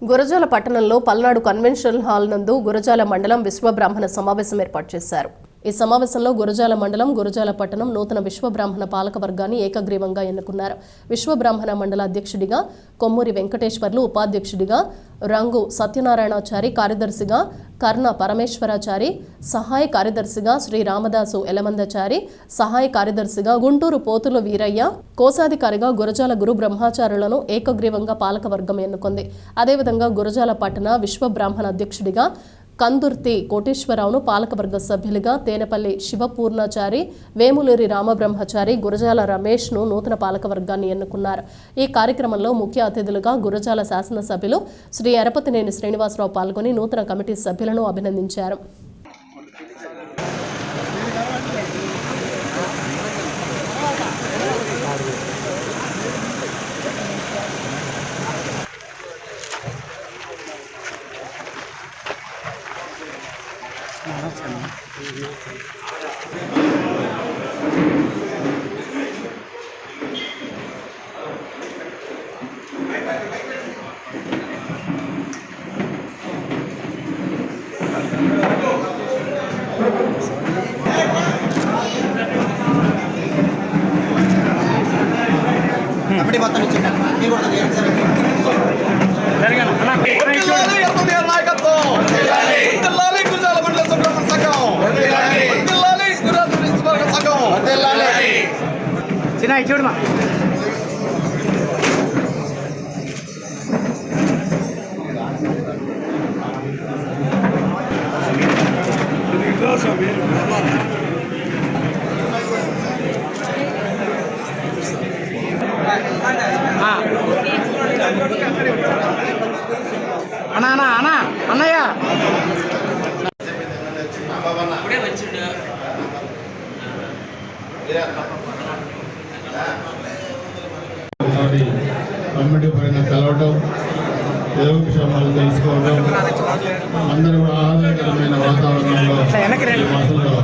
గురజాల పట్టణంలో Palnadu convention hall నందు గురజాల మండలం విశ్వబ్రాహ్మణ సమావేశం ఏర్పాటు చేశారు. ఈ సమావేశంలో గురజాల మండలం, గురజాల పట్టణం నూతన విశ్వబ్రాహ్మణ పాలక వర్గాన్ని ఏకగ్రీవంగా ఎన్నుకున్నారు. విశ్వబ్రాహ్మణ మండల అధ్యక్షుడిగా కొమ్మూరి వెంకటేశ్వర్లు, ఉపాధ్యక్షుడిగా రంగు సత్యనారాయణాచారి, కార్యదర్శిగా కర్ణ పరమేశ్వరాచారి, సహాయ కార్యదర్శిగా శ్రీ రామదాసు ఎలమందచారి, సహాయ కార్యదర్శిగా గుంటూరు పోతుల వీరయ్య, కోశాధికారిగా గురజాల గురు బ్రహ్మచారులను ఏకగ్రీవంగా పాలకవర్గం ఎన్నుకుంది. అదేవిధంగా గురజాల పట్టణ విశ్వబ్రాహ్మణ అధ్యక్షుడిగా కందుర్తి కోటేశ్వరరావును, పాలకవర్గ సభ్యులుగా తేనెపల్లి శివపూర్ణాచారి, వేములూరి రామబ్రహ్మచారి, గురజాల రమేష్ను నూతన పాలకవర్గాన్ని ఎన్నుకున్నారు. ఈ కార్యక్రమంలో ముఖ్య అతిథులుగా గురజాల శాసనసభ్యులు శ్రీ ఎరపతినేని శ్రీనివాసరావు పాల్గొని నూతన కమిటీ సభ్యులను అభినందించారు. చూడమా అన్నా అన్నా అన్నా అన్నయ్య కమిటీ పైన కలవటం, తెలుగు క్షమాలు తెలుసుకోవడం, అందరూ ఆహ్లాదకరమైన వాతావరణంలో మాసంలో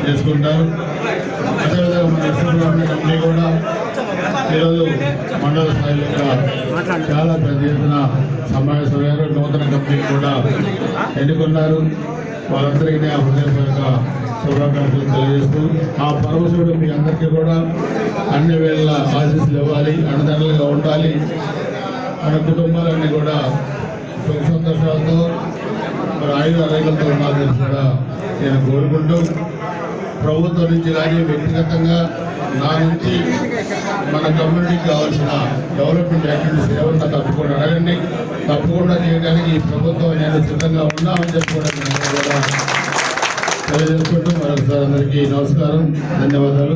చేసుకుంటారు. అదేవిధంగా మన విశ్వబ్రాహ్మణ కమిటీ కూడా ఈరోజు మండల స్థాయిలో చాలా పెద్ద ఎత్తున సమావేశమయ్యారు. నూతన కమిటీని కూడా ఎన్నుకున్నారు. వాళ్ళందరికీ ఆ హృదయపూర్వక శుభాకాంక్షలు తెలియజేస్తూ, ఆ పరమశివుడు మీ అందరికీ కూడా అన్ని వేళ ఆశీస్సులు ఇవ్వాలి, అండదండలుగా ఉండాలి. మన కుటుంబాలన్నీ కూడా సుఖ సంతోషాలతో మరి ఆయుధ ఆరోగ్యాలతో ఉండాలని కూడా నేను కోరుకుంటూ, ప్రభుత్వం నుంచి కానీ వ్యక్తిగతంగా నా నుంచి మన కమ్యూనిటీకి కావాల్సిన డెవలప్మెంట్ యాక్టివిటీస్ ఏమన్నా తప్పకుండా అడగండి. తప్పకుండా చేయడానికి ఈ ప్రభుత్వం నేను సిద్ధంగా ఉన్నామని చెప్పి కూడా తెలియజేసుకుంటూ మరొకసారి అందరికీ నమస్కారం, ధన్యవాదాలు.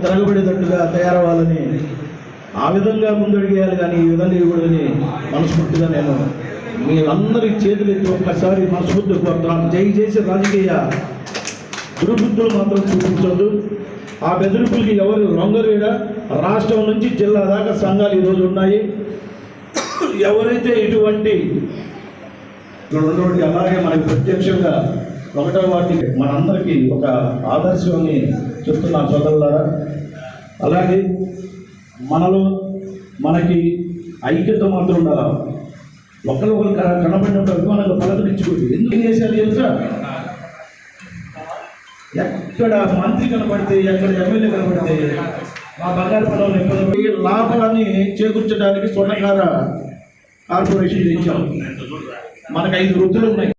తిరగబడేటట్టుగా తయారవ్వాలని ఆ విధంగా ముందడిగేయాలి, కానీ ఈ విధంగా ఇవ్వడని మనస్ఫూర్తిగా నేను మీ అందరి చేతులు ఎత్తి ఒక్కసారి మనస్ఫూర్తిగా కోరుతున్నాను. చేసే రాజకీయ దుర్బుద్ధులు మాత్రం చూపించొద్దు. ఆ బెదిరింపులకి ఎవరు లొంగలేడా. రాష్ట్రం నుంచి జిల్లా దాకా సంఘాలు ఈరోజు ఉన్నాయి. ఎవరైతే ఇటువంటి ఇక్కడ ఉన్నటువంటి అలాగే మనకి ప్రత్యక్షంగా 1వ వార్డు మనందరికీ ఒక ఆదర్శాన్ని చెప్తున్న సోదరులారా, అలాగే మనలో మనకి ఐక్యత మాత్రం ఉండాలి. ఒకరు కనబడినప్పుడు అభిమానంగా పలకరించుకోండి. ఎందుకు చేశారు తెలుసా? ఎక్కడ మంత్రి కనబడితే, ఎక్కడ ఎమ్మెల్యే కనబడితే మా బంగారు పదవులు లాభాన్ని చేకూర్చడానికి స్వర్ణకార కార్పొరేషన్ తెచ్చాం. మనకు 5 వృత్తులు ఉన్నాయి.